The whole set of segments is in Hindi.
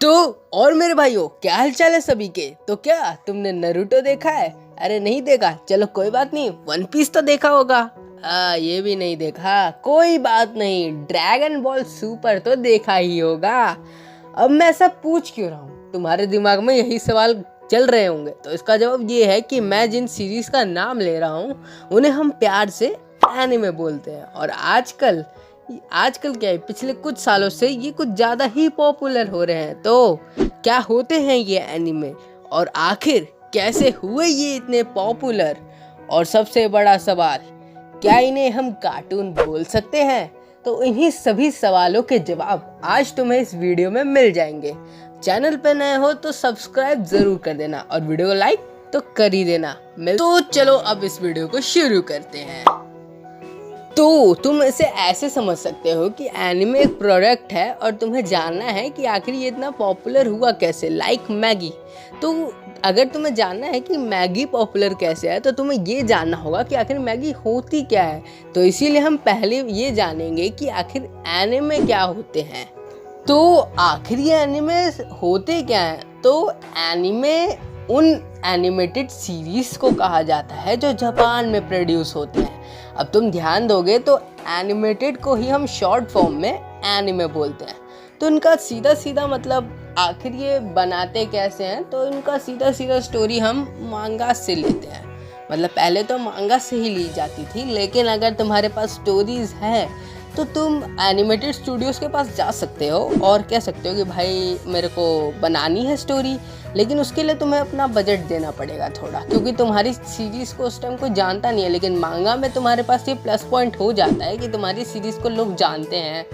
तो और मेरे भाइयों, क्या हाल चाल है सभी के। तो क्या तुमने नारुतो देखा है? अरे नहीं देखा, चलो कोई बात नहीं। वन पीस तो देखा होगा। ये भी नहीं देखा, कोई बात नहीं। ड्रैगन बॉल सुपर तो देखा ही होगा। अब मैं ऐसा पूछ क्यों रहा हूँ, तुम्हारे दिमाग में यही सवाल चल रहे होंगे। तो इसका जवाब ये है कि मैं जिन सीरीज का नाम ले रहा हूँ उन्हें हम प्यार से एनिमे बोलते हैं। और आजकल क्या है, पिछले कुछ सालों से ये कुछ ज़्यादा ही पॉपुलर हो रहे हैं। तो क्या होते हैं ये एनिमे, और आखिर कैसे हुए ये इतने पॉपुलर? और सबसे बड़ा सवाल, क्या इन्हें हम कार्टून बोल सकते हैं? तो इन्हीं सभी सवालों के जवाब आज तुम्हें इस वीडियो में मिल जाएंगे। चैनल पे नए हो तो सब्सक्राइब जरूर कर देना और वीडियो को लाइक तो कर ही देना। तो चलो अब इस वीडियो को शुरू करते हैं। तो तुम इसे ऐसे समझ सकते हो कि एनिमे एक प्रोडक्ट है और तुम्हें जानना है कि आखिर ये इतना पॉपुलर हुआ कैसे, लाइक मैगी। तो अगर तुम्हें जानना है कि मैगी पॉपुलर कैसे है तो तुम्हें ये जानना होगा कि आखिर मैगी होती क्या है। तो इसीलिए हम पहले ये जानेंगे कि आखिर एनिमे क्या होते हैं। तो आखिर ये एनिमे होते क्या हैं? तो एनिमे उन एनिमेटेड सीरीज को कहा जाता है जो जापान में प्रोड्यूस होते हैं। अब तुम ध्यान दोगे तो एनिमेटेड को ही हम शॉर्ट फॉर्म में एनिमे बोलते हैं। तो इनका सीधा सीधा मतलब आखिर ये बनाते कैसे हैं, तो इनका सीधा सीधा स्टोरी हम मांगा से लेते हैं। मतलब पहले तो मांगा से ही ली जाती थी, लेकिन अगर तुम्हारे पास स्टोरीज है तो तुम एनिमेटेड स्टूडियोज़ के पास जा सकते हो और कह सकते हो कि भाई मेरे को बनानी है स्टोरी, लेकिन उसके लिए तुम्हें अपना बजट देना पड़ेगा थोड़ा, क्योंकि तुम्हारी सीरीज़ को उस टाइम कोई जानता नहीं है। लेकिन मांगा में तुम्हारे पास ये प्लस पॉइंट हो जाता है कि तुम्हारी सीरीज़ को लोग जानते हैं,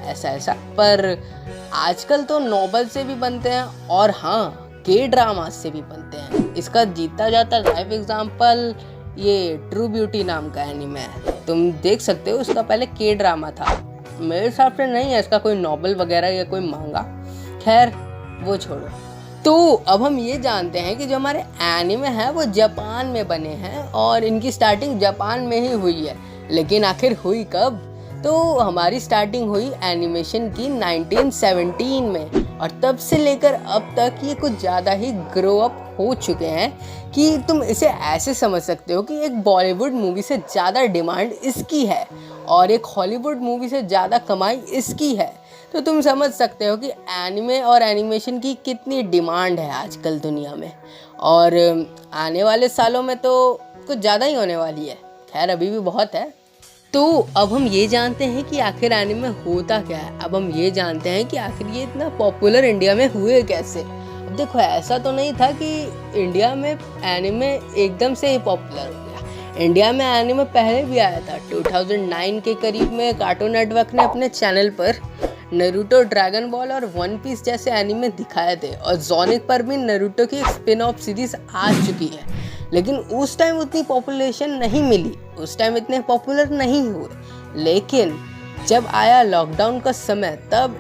ऐसा। पर आजकल तो नॉवल से भी बनते हैं और हाँ, के ड्रामा से भी बनते हैं। इसका जीता जाता लाइव एग्जाम्पल ये ट्रू ब्यूटी नाम का एनिमे है। तुम देख सकते हो, इसका पहले के ड्रामा था। मेरे हिसाब से नहीं है इसका कोई नॉवल वगैरह या कोई मांगा, खैर वो छोड़ो। तो अब हम ये जानते हैं कि जो हमारे एनिमे हैं वो जापान में बने हैं और इनकी स्टार्टिंग जापान में ही हुई है। लेकिन आखिर हुई कब? तो हमारी स्टार्टिंग हुई एनिमेशन की 1917 में, और तब से लेकर अब तक ये कुछ ज़्यादा ही ग्रो अप हो चुके हैं कि तुम इसे ऐसे समझ सकते हो कि एक बॉलीवुड मूवी से ज़्यादा डिमांड इसकी है और एक हॉलीवुड मूवी से ज़्यादा कमाई इसकी है। तो तुम समझ सकते हो कि एनिमे और एनिमेशन की कितनी डिमांड है आजकल दुनिया में, और आने वाले सालों में तो कुछ ज़्यादा ही होने वाली है। खैर अभी भी बहुत है। तो अब हम ये जानते हैं कि आखिर एनिमे होता क्या है। अब हम ये जानते हैं कि आखिर ये इतना पॉपुलर इंडिया में हुए कैसे। अब देखो, ऐसा तो नहीं था कि इंडिया में एनिमे एकदम से ही पॉपुलर हो गया। इंडिया में एनिमे पहले भी आया था। 2009 के करीब में कार्टून नेटवर्क ने अपने चैनल पर नारुतो, ड्रैगन बॉल और वन पीस जैसे एनिमे दिखाए थे, और जोनिक पर भी नारुतो की एक स्पिन ऑफ सीरीज आ चुकी है। लेकिन उस टाइम उतनी पॉपुलेशन नहीं मिली, उस टाइम इतने पॉपुलर नहीं हुए। लेकिन जब आया लॉकडाउन का समय, तब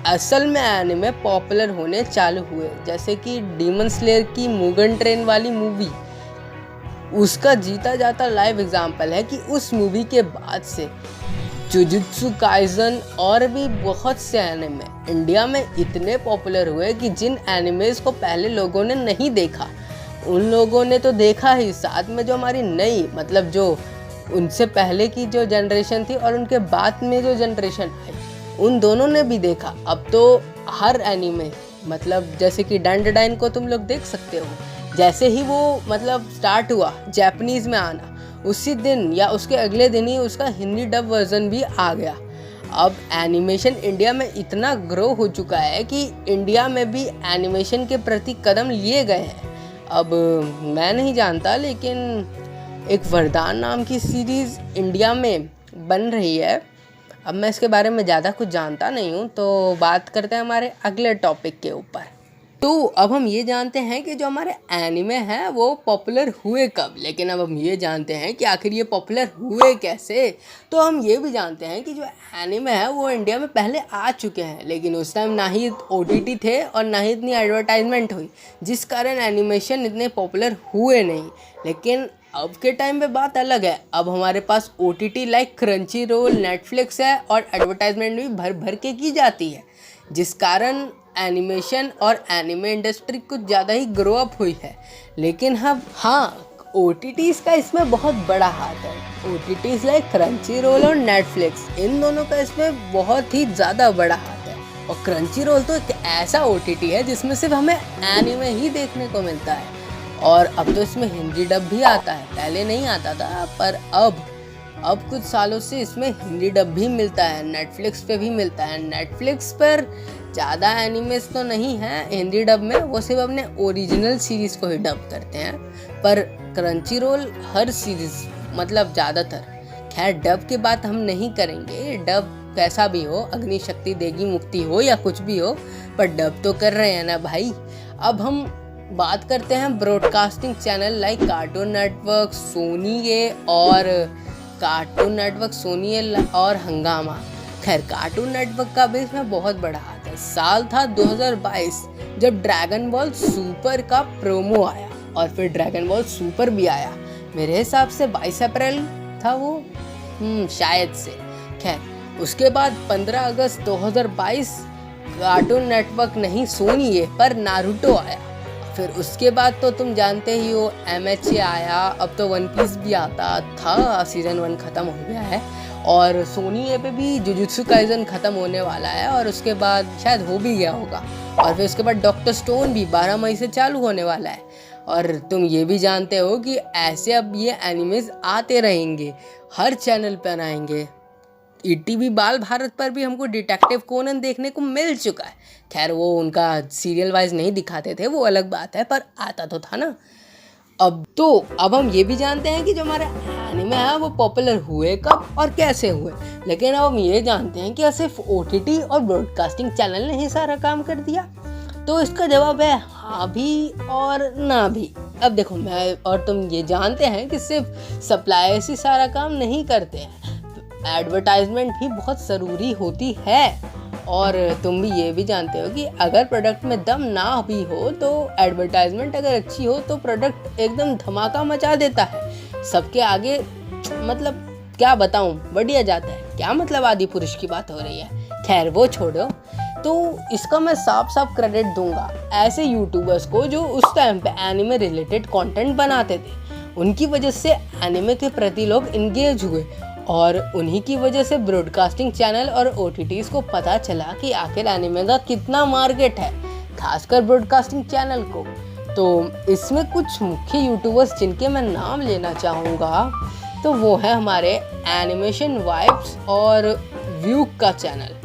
असल में एनिमे पॉपुलर होने चालू हुए। जैसे कि डीमन स्लेयर की मुगन ट्रेन वाली मूवी, उसका जीता जाता लाइव एग्जाम्पल है कि उस मूवी के बाद से जुजुत्सु काइसन और भी बहुत से एनिमे इंडिया में इतने पॉपुलर हुए कि जिन एनिमेज को पहले लोगों ने नहीं देखा, उन लोगों ने तो देखा ही, साथ में जो हमारी नई, मतलब जो उनसे पहले की जो जनरेशन थी और उनके बाद में जो जनरेशन आई, उन दोनों ने भी देखा। अब तो हर एनिमे, मतलब जैसे कि डंडडाइन को तुम लोग देख सकते हो, जैसे ही वो मतलब स्टार्ट हुआ जापानीज़ में आना, उसी दिन या उसके अगले दिन ही उसका हिंदी डब वर्जन भी आ गया। अब एनिमेशन इंडिया में इतना ग्रो हो चुका है कि इंडिया में भी एनिमेशन के प्रति कदम लिए गए हैं। अब मैं नहीं जानता, लेकिन एक वरदान नाम की सीरीज़ इंडिया में बन रही है। अब मैं इसके बारे में ज़्यादा कुछ जानता नहीं हूँ, तो बात करते हैं हमारे अगले टॉपिक के ऊपर। तो अब हम ये जानते हैं कि जो हमारे एनिमे हैं वो पॉपुलर हुए कब, लेकिन अब हम ये जानते हैं कि आखिर ये पॉपुलर हुए कैसे। तो हम ये भी जानते हैं कि जो एनिमे है वो इंडिया में पहले आ चुके हैं, लेकिन उस टाइम ना ही OTT थे और ना ही इतनी एडवर्टाइजमेंट हुई, जिस कारण एनिमेशन इतने पॉपुलर हुए नहीं। लेकिन अब के टाइम पे बात अलग है। अब हमारे पास OTT like Crunchyroll, Netflix है और एडवर्टाइजमेंट भी भर भर के की जाती है, जिस कारण एनिमेशन और एनिमे इंडस्ट्री कुछ ज़्यादा ही ग्रो अप हुई है, लेकिन हाँ OTTs का इसमें बहुत बड़ा हाथ है। OTTs लाइक क्रंची रोल और नेटफ्लिक्स, इन दोनों का इसमें बहुत ही ज़्यादा बड़ा हाथ है। और क्रंची रोल तो एक ऐसा OTT है जिसमें सिर्फ हमें एनिमे ही देखने को मिलता है, और अब तो इसमें हिंदी डब भी आता है। पहले नहीं आता था, पर अब कुछ सालों से इसमें हिंदी डब भी मिलता है, नेटफ्लिक्स पे भी मिलता है। नेटफ्लिक्स पर ज़्यादा एनिमेस तो नहीं है हिंदी डब में, वो सिर्फ अपने ओरिजिनल सीरीज़ को ही डब करते हैं, पर क्रंची रोल हर सीरीज़ मतलब ज़्यादातर। खैर डब की बात हम नहीं करेंगे, डब कैसा भी हो, अग्नि शक्ति देगी मुक्ति हो या कुछ भी हो, पर डब तो कर रहे हैं ना भाई। अब हम बात करते हैं broadcasting channel like Cartoon Network, Sony और हंगामा। खैर कार्टून नेटवर्क का भी इसमें बहुत बड़ा हाथ है। साल था 2022 जब ड्रैगन बॉल सुपर का प्रोमो आया, और फिर ड्रैगन बॉल सुपर भी आया। मेरे हिसाब से 22 अप्रैल था वो, शायद से। खैर उसके बाद 15 अगस्त 2022 कार्टून नेटवर्क नहीं सोनी है पर नारुतो आया। फिर उसके बाद तो तुम जानते ही हो MHA आया, अब तो वन पीस भी आता था, सीजन 1 ख़त्म हो गया है, और सोनी ए पे भी जुजुत्सु काइसन ख़त्म होने वाला है, और उसके बाद शायद हो भी गया होगा। और फिर उसके बाद डॉक्टर स्टोन भी 12 मई से चालू होने वाला है। और तुम ये भी जानते हो कि ऐसे अब ये एनिमेज आते रहेंगे, हर चैनल पर आएंगे। ETV बाल भारत पर भी हमको डिटेक्टिव कोनन देखने को मिल चुका है। खैर वो उनका सीरियल वाइज नहीं दिखाते थे, वो अलग बात है, पर आता तो था ना। अब हम ये भी जानते हैं कि जो हमारे एनिमे है वो पॉपुलर हुए कब और कैसे हुए, लेकिन अब हम ये जानते हैं कि सिर्फ OTT और ब्रॉडकास्टिंग चैनल ने ही सारा काम कर दिया। तो इसका जवाब है हाँ भी और ना भी। अब देखो, मैं और तुम ये जानते हैं कि सिर्फ सप्लायर्स ही सारा काम नहीं करते हैं, एडवर्टाइजमेंट भी बहुत ज़रूरी होती है। और तुम भी ये भी जानते हो कि अगर प्रोडक्ट में दम ना भी हो तो एडवर्टाइजमेंट अगर अच्छी हो तो प्रोडक्ट एकदम धमाका मचा देता है सबके आगे। मतलब क्या बताऊं, बढ़िया जाता है। क्या मतलब आदि पुरुष की बात हो रही है, खैर वो छोड़ो। तो इसका मैं साफ क्रेडिट दूंगा ऐसे यूट्यूबर्स को जो उस टाइम पे एनिमे रिलेटेड कंटेंट बनाते थे। उनकी वजह से एनिमे के प्रति लोग इंगेज हुए, और उन्हीं की वजह से ब्रॉडकास्टिंग चैनल और OTTs को पता चला कि आखिर एनिमे का कितना मार्केट है, खासकर ब्रॉडकास्टिंग चैनल को। तो इसमें कुछ मुख्य यूट्यूबर्स जिनके मैं नाम लेना चाहूँगा, तो वो है हमारे एनिमेशन वाइब्स और व्यूक का चैनल।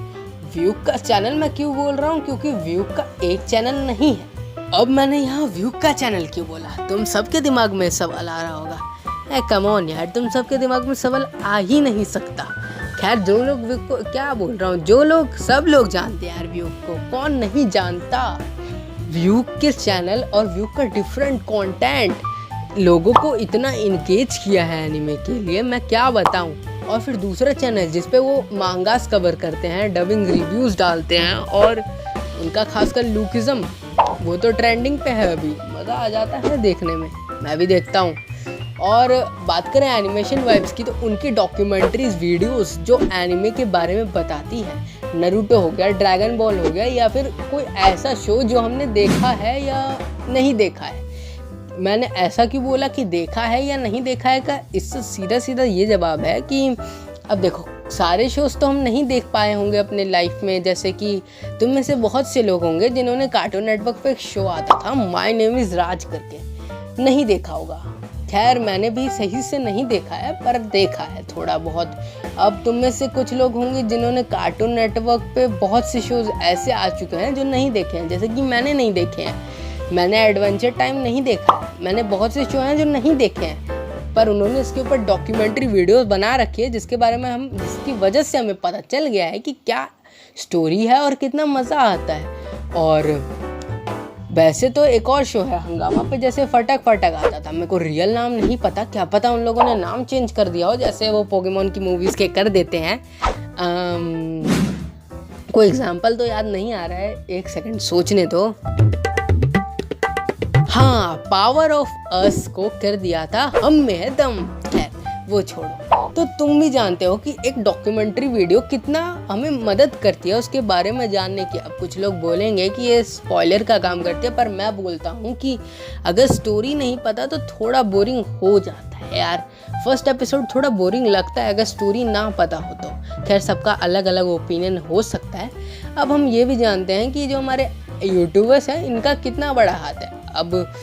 व्यूक का चैनल मैं क्यों बोल रहा हूँ, क्योंकि व्यूक का एक चैनल नहीं है। अब मैंने यहाँ व्यूक का चैनल क्यों बोला, तुम सबके दिमाग में सवाल आ रहा होगा। कम ऑन यार, तुम सबके दिमाग में सवाल आ ही नहीं सकता। खैर जो लोग व्यूक को, क्या बोल रहा हूँ, सब लोग जानते हैं यार व्यूक को, कौन नहीं जानता। व्यूक के चैनल और व्यूक का डिफरेंट कंटेंट लोगों को इतना इंगेज किया है एनिमे के लिए, मैं क्या बताऊं। और फिर दूसरा चैनल जिस पे वो मांगास कवर करते हैं, डबिंग रिव्यूज़ डालते हैं, और उनका खासकर लुकिज्म वो तो ट्रेंडिंग पे है अभी, मज़ा आ जाता है देखने में, मैं भी देखता हूँ। और बात करें एनिमेशन वाइब्स की, तो उनकी डॉक्यूमेंट्रीज वीडियोस जो एनिमे के बारे में बताती है, नारुतो हो गया, ड्रैगन बॉल हो गया, या फिर कोई ऐसा शो जो हमने देखा है या नहीं देखा है। मैंने ऐसा क्यों बोला कि देखा है या नहीं देखा है का, इससे सीधा ये जवाब है कि अब देखो, सारे शोज़ तो हम नहीं देख पाए होंगे अपने लाइफ में। जैसे कि तुम में से बहुत से लोग होंगे जिन्होंने कार्टून नेटवर्क पे एक शो आता था माय नेम इज़ राज करके, नहीं देखा होगा। खैर मैंने भी सही से नहीं देखा है, पर देखा है थोड़ा बहुत। अब तुम में से कुछ लोग होंगे जिन्होंने कार्टून नेटवर्क पे बहुत से शोज़ ऐसे आ चुके हैं जो नहीं देखे हैं, जैसे कि मैंने नहीं देखे हैं। मैंने एडवेंचर टाइम नहीं देखा है, मैंने बहुत से शो हैं जो नहीं देखे हैं, पर उन्होंने इसके ऊपर डॉक्यूमेंट्री वीडियोस बना रखी है जिसकी वजह से हमें पता चल गया है कि क्या स्टोरी है और कितना मज़ा आता है। और वैसे तो एक और शो है हंगामा पे, जैसे फटक आता था, मेरे को रियल नाम नहीं पता, क्या पता उन लोगों ने नाम चेंज कर दिया हो, जैसे वो पोकेमोन की मूवीज़ के कर देते हैं। कोई एग्जांपल तो याद नहीं आ रहा है, एक सेकंड सोचने दो। हाँ, पावर ऑफ अस को कर दिया था हम में है दम। खैर वो छोड़ो, तो तुम भी जानते हो कि एक डॉक्यूमेंट्री वीडियो कितना हमें मदद करती है उसके बारे में जानने की। अब कुछ लोग बोलेंगे कि ये स्पॉइलर का काम करती है, पर मैं बोलता हूँ कि अगर स्टोरी नहीं पता तो थोड़ा बोरिंग हो जाता है यार। फर्स्ट एपिसोड थोड़ा बोरिंग लगता है अगर स्टोरी ना पता हो तो। खैर सबका अलग अलग ओपिनियन हो सकता है। अब हम ये भी जानते हैं कि जो हमारे यूट्यूबर्स हैं इनका कितना बड़ा हाथ है। अब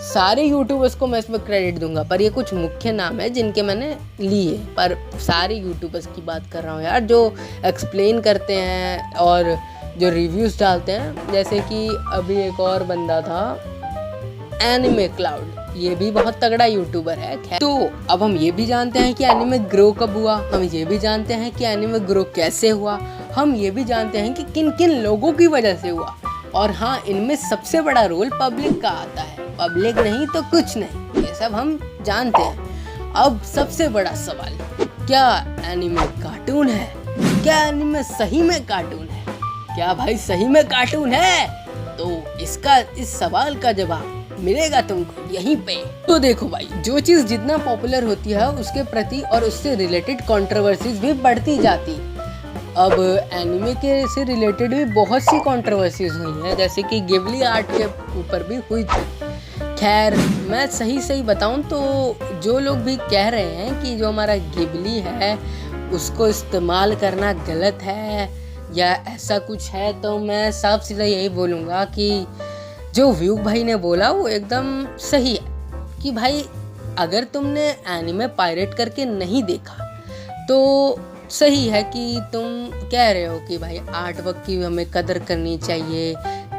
सारे यूट्यूबर्स को मैं इसमें क्रेडिट दूंगा, पर ये कुछ मुख्य नाम है जिनके मैंने लिए, पर सारे यूट्यूबर्स की बात कर रहा हूँ यार, जो एक्सप्लेन करते हैं और जो रिव्यूज़ डालते हैं। जैसे कि अभी एक और बंदा था एनिमे क्लाउड, ये भी बहुत तगड़ा यूट्यूबर है। तो अब हम ये भी जानते हैं कि एनिमे ग्रो कब हुआ, हम ये भी जानते हैं कि एनिमे ग्रो कैसे हुआ, हम ये भी जानते हैं कि किन किन लोगों की वजह से हुआ। और हाँ, इनमें सबसे बड़ा रोल पब्लिक का आता है, पब्लिक नहीं तो कुछ नहीं, ये सब हम जानते हैं। अब सबसे बड़ा सवाल, क्या एनिमे कार्टून है? क्या एनिमे सही में कार्टून है? क्या भाई सही में कार्टून है? तो इस सवाल का जवाब मिलेगा तुमको यहीं पे। तो देखो भाई, जो चीज जितना पॉपुलर होती है उसके प्रति और उससे रिलेटेड कंट्रोवर्सीज भी बढ़ती जाती। अब एनिमे के से रिलेटेड भी बहुत सी कंट्रोवर्सीज हुई हैं, जैसे कि गिबली आर्ट के ऊपर भी हुई थी। खैर मैं सही बताऊं तो जो लोग भी कह रहे हैं कि जो हमारा गिबली है उसको इस्तेमाल करना गलत है या ऐसा कुछ है, तो मैं साफ सीधा यही बोलूँगा कि जो व्यू भाई ने बोला वो एकदम सही है। कि भाई अगर तुमने एनिमे पायरेट करके नहीं देखा तो सही है कि तुम कह रहे हो कि भाई आर्ट वर्क की हमें कदर करनी चाहिए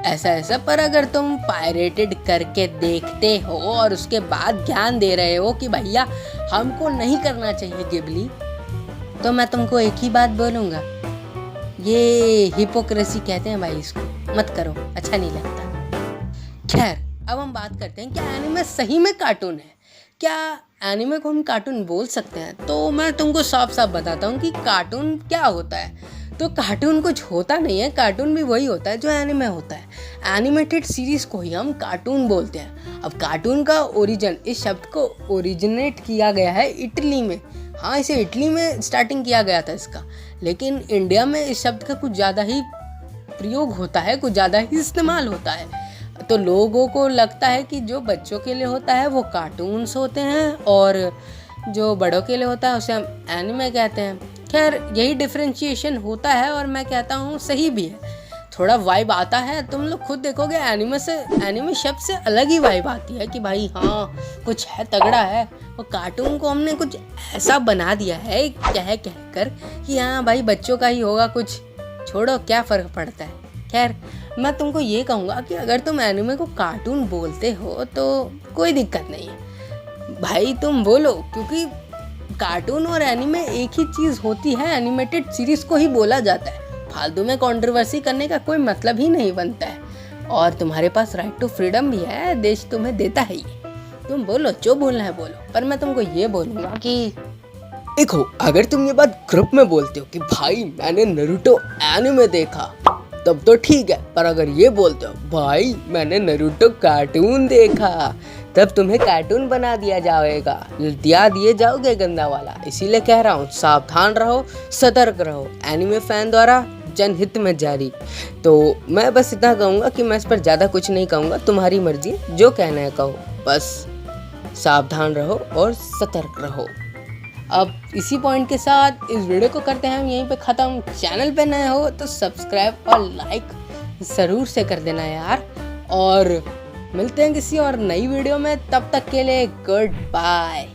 ऐसा, पर अगर तुम पायरेटेड करके देखते हो और उसके बाद ज्ञान दे रहे हो कि भैया हमको नहीं करना चाहिए गिबली, तो मैं तुमको एक ही बात बोलूँगा, ये हिपोक्रेसी कहते हैं भाई, इसको मत करो, अच्छा नहीं लगता। खैर अब हम बात करते हैं, क्या एनिमे सही में कार्टून है? क्या एनिमे को हम कार्टून बोल सकते हैं? तो मैं तुमको साफ बताता हूँ कि कार्टून क्या होता है। तो कार्टून कुछ होता नहीं है, कार्टून भी वही होता है जो एनिमे होता है। एनिमेटेड सीरीज को ही हम कार्टून बोलते हैं। अब कार्टून का ओरिजिन, इस शब्द को ओरिजिनेट किया गया है इटली में। हाँ, इसे इटली में स्टार्टिंग किया गया था इसका, लेकिन इंडिया में इस शब्द का कुछ ज़्यादा ही प्रयोग होता है, कुछ ज़्यादा ही इस्तेमाल होता है। तो लोगों को लगता है कि जो बच्चों के लिए होता है वो कार्टून्स होते हैं और जो बड़ों के लिए होता है उसे हम एनिमे कहते हैं। खैर यही डिफरेंशिएशन होता है और मैं कहता हूँ सही भी है। थोड़ा वाइब आता है, तुम लोग खुद देखोगे एनिमे शब्द से अलग ही वाइब आती है कि भाई हाँ कुछ है, तगड़ा है। और कार्टून को हमने कुछ ऐसा बना दिया है कह कर कि हाँ भाई बच्चों का ही होगा, कुछ छोड़ो क्या फ़र्क पड़ता है। खैर मैं तुमको ये कहूँगा कि अगर तुम एनिमे को कार्टून बोलते हो तो कोई दिक्कत नहीं है भाई, तुम बोलो, क्योंकि कार्टून और एनिमे एक ही चीज़ होती है, एनिमेटेड सीरीज़ को ही बोला जाता है। फालतू में कंट्रोवर्सी करने का कोई मतलब ही नहीं बनता है। और तुम्हारे पास राइट टू फ्रीडम भी है, देश तुम्हें देता है ये, तुम बोलो जो बोलना है बोलो। पर मैं तुमको ये बोलूँगा कि देखो, अगर तुम ये बात ग्रुप में बोलते हो कि भाई मैंने नारुतो एनिमे देखा तब तो ठीक है, पर अगर ये बोलते हो भाई मैंने नारुतो कार्टून देखा, तब तुम्हें कार्टून बना दिया दिए जाओगे गंदा वाला। इसीलिए कह रहा हूँ सावधान रहो, सतर्क रहो, एनिमे फैन द्वारा जनहित में जारी। तो मैं बस इतना कहूँगा कि मैं इस पर ज़्यादा कुछ नहीं कहूँगा, तुम्हारी मर्जी, जो कहना है कहो, बस सावधान रहो और सतर्क रहो। अब इसी पॉइंट के साथ इस वीडियो को करते हैं हम यहीं पे ख़त्म। चैनल पे नए हो तो सब्सक्राइब और लाइक ज़रूर से कर देना यार, और मिलते हैं किसी और नई वीडियो में, तब तक के लिए गुड बाय।